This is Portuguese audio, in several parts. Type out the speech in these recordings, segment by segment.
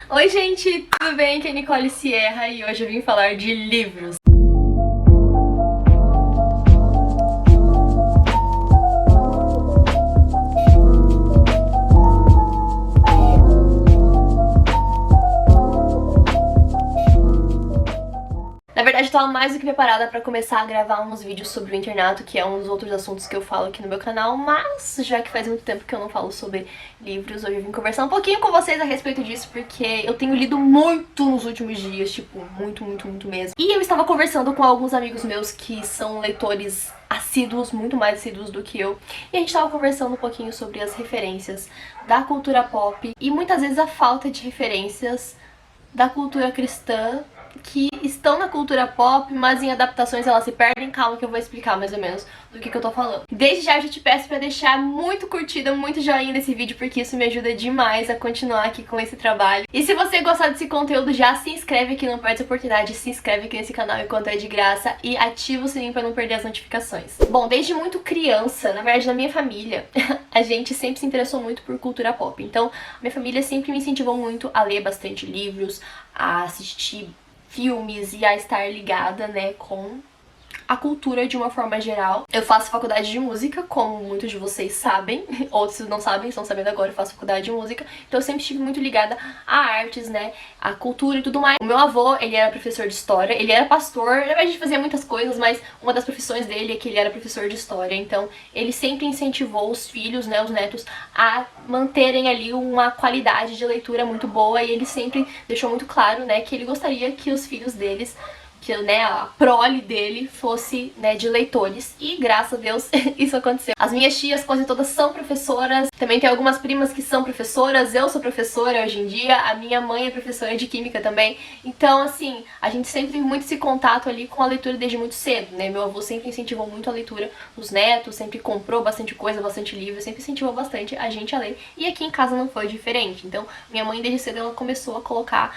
Oi gente, tudo bem? Aqui é Nicole Sierra e hoje eu vim falar de livros. Na verdade, eu tava mais do que preparada pra começar a gravar uns vídeos sobre o internato, que é um dos outros assuntos que eu falo aqui no meu canal, mas já que faz muito tempo que eu não falo sobre livros, hoje eu vim conversar um pouquinho com vocês a respeito disso, porque eu tenho lido muito nos últimos dias, tipo, muito mesmo. E eu estava conversando com alguns amigos meus que são leitores assíduos, muito mais assíduos do que eu, e a gente tava conversando um pouquinho sobre as referências da cultura pop e muitas vezes a falta de referências da cultura cristã que estão na cultura pop, mas em adaptações elas se perdem. Calma que eu vou explicar mais ou menos do que eu tô falando. Desde já eu já te peço pra deixar muito curtida, muito joinha nesse vídeo, porque isso me ajuda demais a continuar aqui com esse trabalho. E se você gostar desse conteúdo, já se inscreve aqui, não perde essa oportunidade, se inscreve aqui nesse canal enquanto é de graça e ativa o sininho pra não perder as notificações. Bom, desde muito criança, na verdade na minha família, a gente sempre se interessou muito por cultura pop. Então, minha família sempre me incentivou muito a ler bastante livros, a assistir filmes e a estar ligada, né, com a cultura de uma forma geral. Eu faço faculdade de música, como muitos de vocês sabem, outros não sabem, estão sabendo agora, eu faço faculdade de música, então eu sempre estive muito ligada a artes, né, a cultura e tudo mais. O meu avô, ele era professor de história, ele era pastor, a gente fazia muitas coisas, mas uma das profissões dele é que ele era professor de história, então ele sempre incentivou os filhos, né, os netos, a manterem ali uma qualidade de leitura muito boa, e ele sempre deixou muito claro, né, que ele gostaria que os filhos deles, que, né, a prole dele fosse, né, de leitores, e graças a Deus isso aconteceu. As minhas tias quase todas são professoras, também tem algumas primas que são professoras, eu sou professora hoje em dia, a minha mãe é professora de química também, então assim, a gente sempre teve muito esse contato ali com a leitura desde muito cedo, né, meu avô sempre incentivou muito a leitura nos netos, sempre comprou bastante coisa, bastante livro, sempre incentivou bastante a gente a ler, e aqui em casa não foi diferente. Então minha mãe desde cedo ela começou a colocar,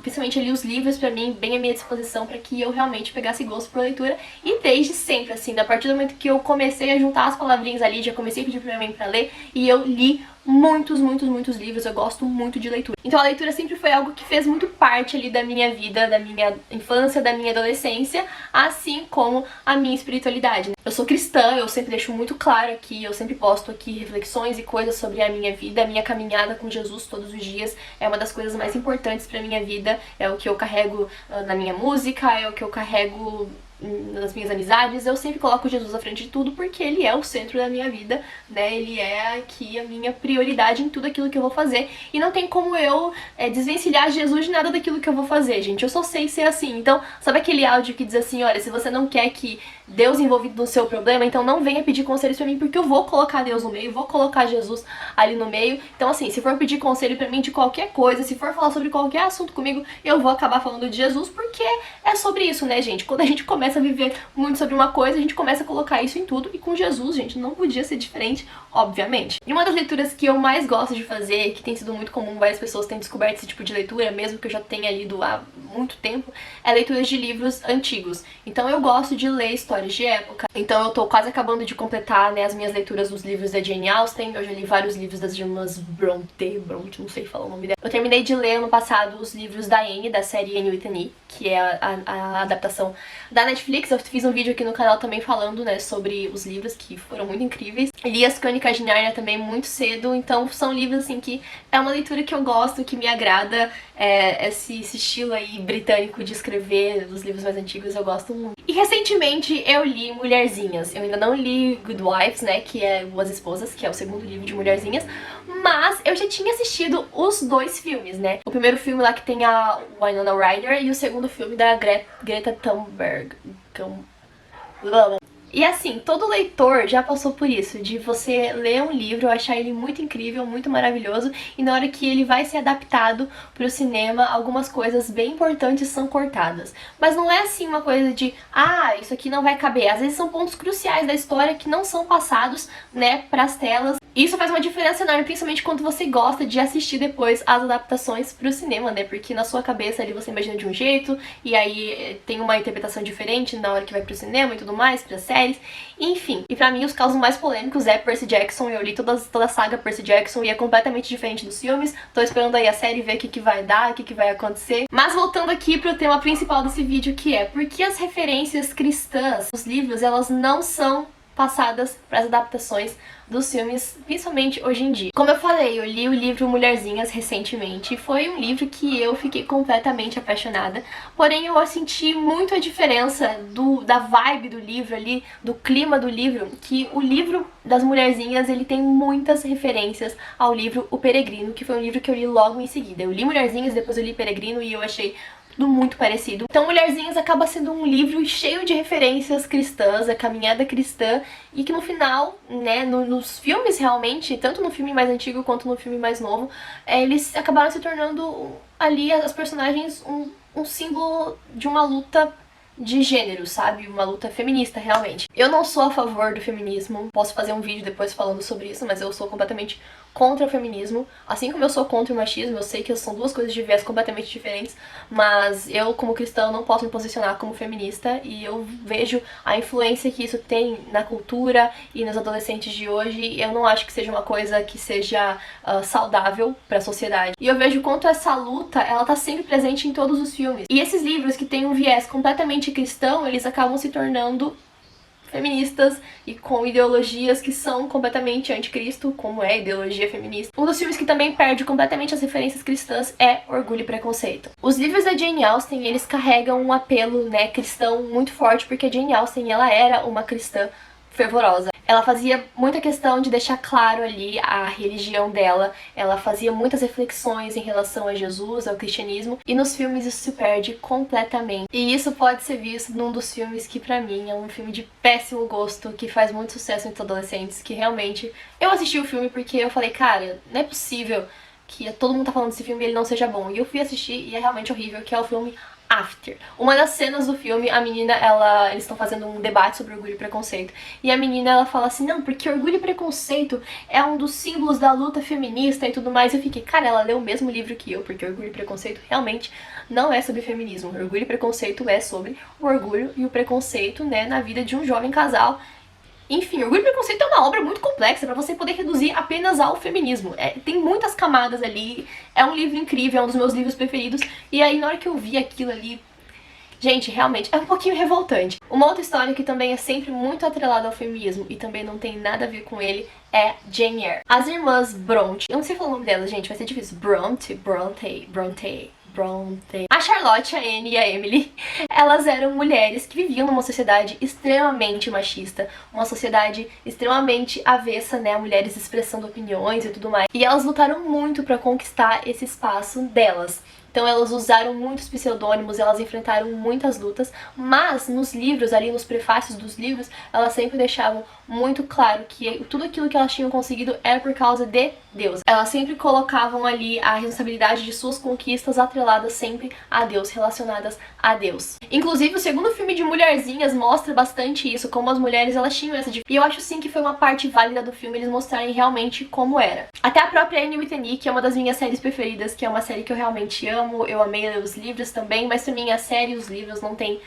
principalmente ali os livros pra mim, bem à minha disposição, pra que eu realmente pegasse gosto por leitura, e desde sempre, assim, a partir do momento que eu comecei a juntar as palavrinhas ali, já comecei a pedir pra minha mãe pra ler, e eu li muitos livros, eu gosto muito de leitura. Então a leitura sempre foi algo que fez muito parte ali da minha vida, da minha infância, da minha adolescência, assim como a minha espiritualidade. Eu sou cristã, eu sempre deixo muito claro aqui, eu sempre posto aqui reflexões e coisas sobre a minha vida, a minha caminhada com Jesus todos os dias, é uma das coisas mais importantes pra minha vida, é o que eu carrego na minha música, é o que eu carrego nas minhas amizades, eu sempre coloco Jesus à frente de tudo, porque ele é o centro da minha vida, né, ele é aqui a minha prioridade em tudo aquilo que eu vou fazer, e não tem como eu desvencilhar Jesus de nada daquilo que eu vou fazer, gente, eu só sei ser assim. Então, sabe aquele áudio que diz assim, olha, se você não quer que Deus envolvido no seu problema, então não venha pedir conselhos pra mim, porque eu vou colocar Deus no meio, vou colocar Jesus ali no meio. Então assim, se for pedir conselho pra mim de qualquer coisa, se for falar sobre qualquer assunto comigo, eu vou acabar falando de Jesus, porque é sobre isso, né, gente? Quando a gente começa a viver muito sobre uma coisa, a gente começa a colocar isso em tudo, e com Jesus, gente, não podia ser diferente, obviamente. E uma das leituras que eu mais gosto de fazer, que tem sido muito comum, várias pessoas têm descoberto esse tipo de leitura, mesmo que eu já tenha lido há muito tempo, é leituras de livros antigos. Então eu gosto de ler histórias de época. Então eu tô quase acabando de completar, né, as minhas leituras dos livros da Jane Austen. Eu já li vários livros das irmãs Bronte, não sei falar o nome dela. Eu terminei de ler ano passado os livros da Anne, da série Anne with an E, que é a adaptação da Netflix. Eu fiz um vídeo aqui no canal também falando, né, sobre os livros, que foram muito incríveis. Li as Crônicas de Nárnia também muito cedo, então são livros assim que é uma leitura que eu gosto, que me agrada, esse estilo aí britânico de escrever os livros mais antigos eu gosto muito. E recentemente eu li Mulherzinhas. Eu ainda não li Good Wives, né, que é Boas Esposas, que é o segundo livro de Mulherzinhas, mas eu já tinha assistido os dois filmes, né. O primeiro filme lá que tem a Winona Ryder e o segundo filme da Greta Thunberg. E assim, todo leitor já passou por isso, de você ler um livro, achar ele muito incrível, muito maravilhoso, e na hora que ele vai ser adaptado pro cinema, algumas coisas bem importantes são cortadas. Mas não é assim uma coisa de, isso aqui não vai caber. Às vezes são pontos cruciais da história que não são passados, né, pras telas. Isso faz uma diferença enorme, principalmente quando você gosta de assistir depois as adaptações pro cinema, né? Porque na sua cabeça ali você imagina de um jeito, e aí tem uma interpretação diferente na hora que vai pro cinema e tudo mais, pra série. séries, enfim. E pra mim os casos mais polêmicos é Percy Jackson. Eu li toda a saga Percy Jackson e é completamente diferente dos filmes. Tô esperando aí a série ver o que vai dar, o que vai acontecer. Mas voltando aqui pro tema principal desse vídeo, que é por que as referências cristãs dos livros, elas não são passadas para as adaptações dos filmes, principalmente hoje em dia. Como eu falei, eu li o livro Mulherzinhas recentemente e foi um livro que eu fiquei completamente apaixonada, porém eu senti muito a diferença da vibe do livro ali, do clima do livro, que o livro das Mulherzinhas, ele tem muitas referências ao livro O Peregrino, que foi um livro que eu li logo em seguida. Eu li Mulherzinhas, depois eu li Peregrino e eu achei tudo muito parecido. Então Mulherzinhas acaba sendo um livro cheio de referências cristãs, a caminhada cristã, e que no final, né, nos filmes realmente, tanto no filme mais antigo quanto no filme mais novo, eles acabaram se tornando ali, as personagens, um símbolo de uma luta de gênero, sabe? Uma luta feminista, realmente. Eu não sou a favor do feminismo, posso fazer um vídeo depois falando sobre isso, mas eu sou completamente contra o feminismo, assim como eu sou contra o machismo. Eu sei que são duas coisas de viés completamente diferentes, mas eu, como cristã, não posso me posicionar como feminista, e eu vejo a influência que isso tem na cultura e nos adolescentes de hoje, e eu não acho que seja uma coisa que seja saudável para a sociedade. E eu vejo quanto essa luta, ela tá sempre presente em todos os filmes. E esses livros que têm um viés completamente cristão, eles acabam se tornando feministas e com ideologias que são completamente anticristo, como é a ideologia feminista. Um dos filmes que também perde completamente as referências cristãs é Orgulho e Preconceito. Os livros da Jane Austen, eles carregam um apelo, né, cristão muito forte, porque a Jane Austen, ela era uma cristã fervorosa. Ela fazia muita questão de deixar claro ali a religião dela, ela fazia muitas reflexões em relação a Jesus, ao cristianismo, e nos filmes isso se perde completamente. E isso pode ser visto num dos filmes que pra mim é um filme de péssimo gosto, que faz muito sucesso entre adolescentes, que realmente... Eu assisti o filme porque eu falei, cara, não é possível que todo mundo tá falando desse filme e ele não seja bom. E eu fui assistir e é realmente horrível, que é o filme After. Uma das cenas do filme, a menina, eles estão fazendo um debate sobre orgulho e preconceito. E a menina, ela fala assim, não, porque orgulho e preconceito é um dos símbolos da luta feminista e tudo mais. Eu fiquei, cara, ela leu o mesmo livro que eu, porque orgulho e preconceito realmente não é sobre feminismo. Orgulho e preconceito é sobre o orgulho e o preconceito, né, na vida de um jovem casal. Enfim, Orgulho e Preconceito é uma obra muito complexa pra você poder reduzir apenas ao feminismo. Tem muitas camadas ali, é um livro incrível, é um dos meus livros preferidos. E aí, na hora que eu vi aquilo ali, gente, realmente, é um pouquinho revoltante. Uma outra história que também é sempre muito atrelada ao feminismo e também não tem nada a ver com ele é Jane Eyre. As irmãs Bronte, eu não sei falar o nome delas, gente, vai ser difícil. Bronte. A Charlotte, a Anne e a Emily, elas eram mulheres que viviam numa sociedade extremamente machista, uma sociedade extremamente avessa, né, a mulheres expressando opiniões e tudo mais. E elas lutaram muito pra conquistar esse espaço delas. Então elas usaram muitos pseudônimos, elas enfrentaram muitas lutas, mas nos livros, ali nos prefácios dos livros, elas sempre deixavam muito claro que tudo aquilo que elas tinham conseguido era por causa de Deus. Elas sempre colocavam ali a responsabilidade de suas conquistas atreladas sempre a Deus, relacionadas a Deus. Inclusive, o segundo filme de Mulherzinhas mostra bastante isso, como as mulheres, elas tinham essa dificuldade. E eu acho sim que foi uma parte válida do filme eles mostrarem realmente como era. Até a própria Anne with an E, que é uma das minhas séries preferidas, que é uma série que eu realmente amo, eu amei ler os livros também, mas pra mim a série e os livros não tem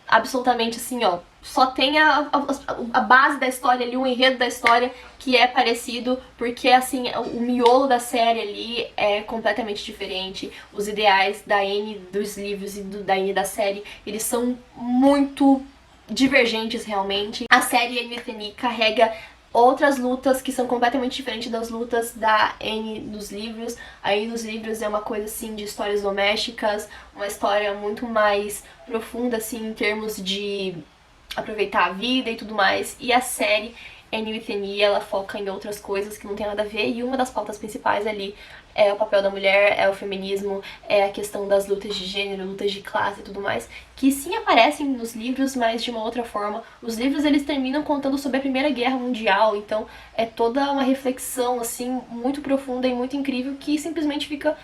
absolutamente assim, ó, só tem a base da história ali, o enredo da história que é parecido, porque assim, o miolo da série ali é completamente diferente. Os ideais da Anne dos livros e da Anne da série, eles são muito divergentes realmente. A série Anne with an E carrega outras lutas que são completamente diferentes das lutas da Anne dos livros. A Anne dos livros é uma coisa assim de histórias domésticas, uma história muito mais profunda assim em termos de aproveitar a vida e tudo mais. E a série Anne with an E, ela foca em outras coisas que não tem nada a ver, e uma das pautas principais ali é o papel da mulher, é o feminismo, é a questão das lutas de gênero, lutas de classe e tudo mais, que sim aparecem nos livros, mas de uma outra forma. Os livros, eles terminam contando sobre a Primeira Guerra Mundial, então é toda uma reflexão, assim, muito profunda e muito incrível, que simplesmente fica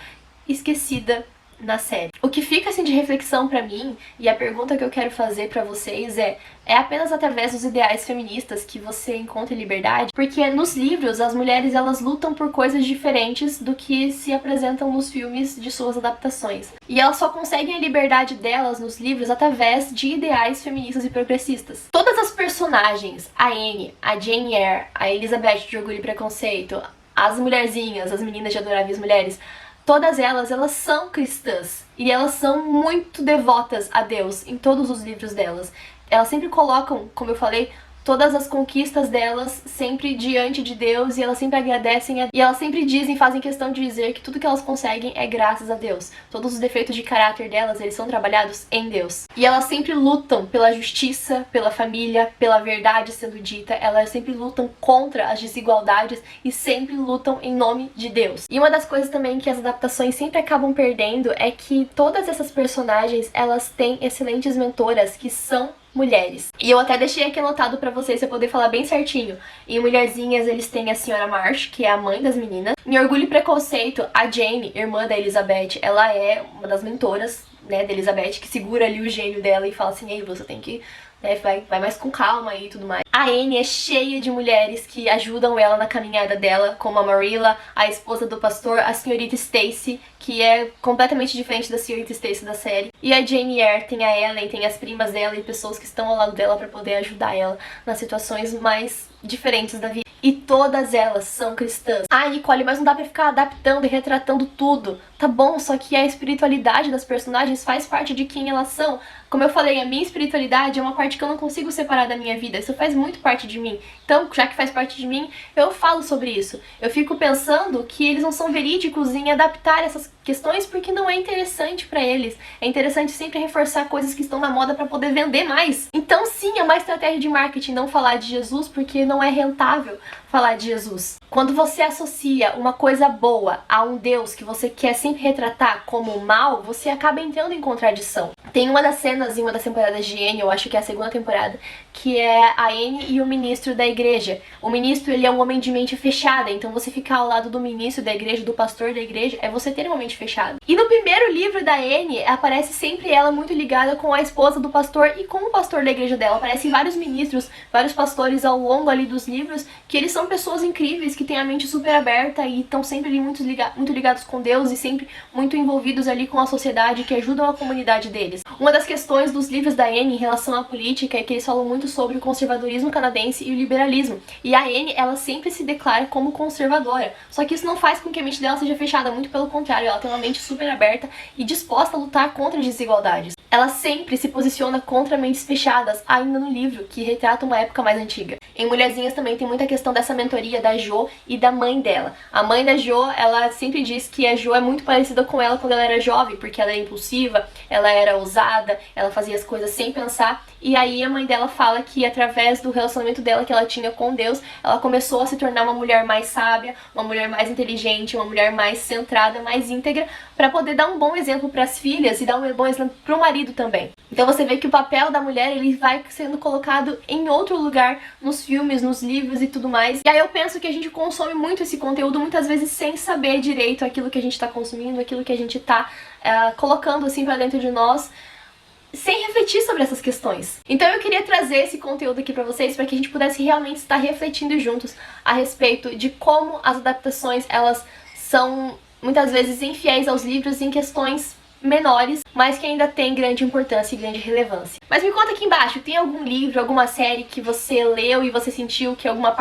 esquecida na série. O que fica assim de reflexão pra mim, e a pergunta que eu quero fazer pra vocês é apenas através dos ideais feministas que você encontra liberdade? Porque nos livros as mulheres elas lutam por coisas diferentes do que se apresentam nos filmes de suas adaptações. E elas só conseguem a liberdade delas nos livros através de ideais feministas e progressistas. Todas as personagens, a Anne, a Jane Eyre, a Elizabeth de Orgulho e Preconceito, as mulherzinhas, as meninas de Adoráveis Mulheres, todas elas são cristãs e elas são muito devotas a Deus em todos os livros delas. Elas sempre colocam, como eu falei, todas as conquistas delas sempre diante de Deus e elas sempre agradecem e elas sempre dizem, fazem questão de dizer que tudo que elas conseguem é graças a Deus. Todos os defeitos de caráter delas, eles são trabalhados em Deus. E elas sempre lutam pela justiça, pela família, pela verdade sendo dita. Elas sempre lutam contra as desigualdades e sempre lutam em nome de Deus. E uma das coisas também que as adaptações sempre acabam perdendo é que todas essas personagens, elas têm excelentes mentoras que são mulheres. E eu até deixei aqui anotado pra vocês, pra eu poder falar bem certinho. Em Mulherzinhas eles têm a Senhora Marsh, que é a mãe das meninas. Em Orgulho e Preconceito, a Jane, irmã da Elizabeth, ela é uma das mentoras, né, da Elizabeth, que segura ali o gênio dela e fala assim, ei, você tem que, né, vai mais com calma e tudo mais. A Anne é cheia de mulheres que ajudam ela na caminhada dela, como a Marilla, a esposa do pastor, a senhorita Stacy, que é completamente diferente da senhorita Stacy da série. E a Jane Eyre tem a Ellen, tem as primas dela e pessoas que estão ao lado dela pra poder ajudar ela nas situações mais diferentes da vida. E todas elas são cristãs. Ah, Nicole, mas não dá pra ficar adaptando e retratando tudo. Tá bom, só que a espiritualidade das personagens faz parte de quem elas são. Como eu falei, a minha espiritualidade é uma parte que eu não consigo separar da minha vida. Isso faz muito parte de mim. Então, já que faz parte de mim, eu falo sobre isso. Eu fico pensando que eles não são verídicos em adaptar essas questões porque não é interessante pra eles. É interessante sempre reforçar coisas que estão na moda pra poder vender mais. Então, sim, é uma estratégia de marketing não falar de Jesus porque não é rentável falar de Jesus. Quando você associa uma coisa boa a um Deus que você quer sempre retratar como mal, você acaba entrando em contradição. Tem uma das cenas em uma das temporadas de Anne, eu acho que é a segunda temporada, que é a Anne e o ministro da igreja. O ministro, ele é um homem de mente fechada, então você ficar ao lado do ministro da igreja, do pastor da igreja, é você ter uma mente fechada. E no primeiro livro da Anne, aparece sempre ela muito ligada com a esposa do pastor e com o pastor da igreja dela. Aparecem vários ministros, vários pastores ao longo ali dos livros, que eles são pessoas incríveis, que têm a mente super aberta e estão sempre ali muito ligados com Deus e sempre muito envolvidos ali com a sociedade, que ajudam a comunidade deles. Uma das questões dos livros da Anne em relação à política é que eles falam muito sobre o conservadorismo canadense e o liberalismo. E a Anne, ela sempre se declara como conservadora. Só que isso não faz com que a mente dela seja fechada, muito pelo contrário, ela tem uma mente super aberta e disposta a lutar contra as desigualdades. Ela sempre se posiciona contra mentes fechadas, ainda no livro, que retrata uma época mais antiga. Em Mulherzinhas também tem muita questão dessa mentoria da Jo e da mãe dela. A mãe da Jo, ela sempre diz que a Jo é muito parecida com ela quando ela era jovem, porque ela era impulsiva, ela era ousada, ela fazia as coisas sem pensar. E aí a mãe dela fala que através do relacionamento dela que ela tinha com Deus, ela começou a se tornar uma mulher mais sábia, uma mulher mais inteligente, uma mulher mais centrada, mais íntegra, para poder dar um bom exemplo para as filhas e dar um bom exemplo para o marido também. Então você vê que o papel da mulher, ele vai sendo colocado em outro lugar nos filmes, nos livros e tudo mais. E aí eu penso que a gente consome muito esse conteúdo, muitas vezes sem saber direito aquilo que a gente tá consumindo, aquilo que a gente tá colocando assim pra dentro de nós, sem refletir sobre essas questões. Então eu queria trazer esse conteúdo aqui pra vocês, para que a gente pudesse realmente estar refletindo juntos a respeito de como as adaptações, elas são muitas vezes infiéis aos livros em questões menores, mas que ainda tem grande importância e grande relevância. Mas me conta aqui embaixo, tem algum livro, alguma série que você leu e você sentiu que alguma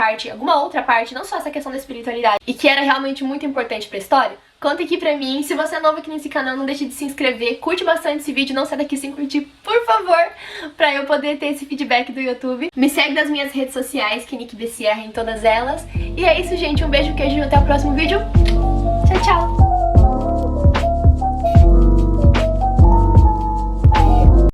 outra parte, não só essa questão da espiritualidade, e que era realmente muito importante pra história? Conta aqui pra mim. Se você é novo aqui nesse canal, não deixe de se inscrever, curte bastante esse vídeo, não sai daqui sem curtir, por favor, pra eu poder ter esse feedback do YouTube. Me segue nas minhas redes sociais, que é Nick B. Sierra em todas elas. E é isso, gente, um beijo, queijo e até o próximo vídeo.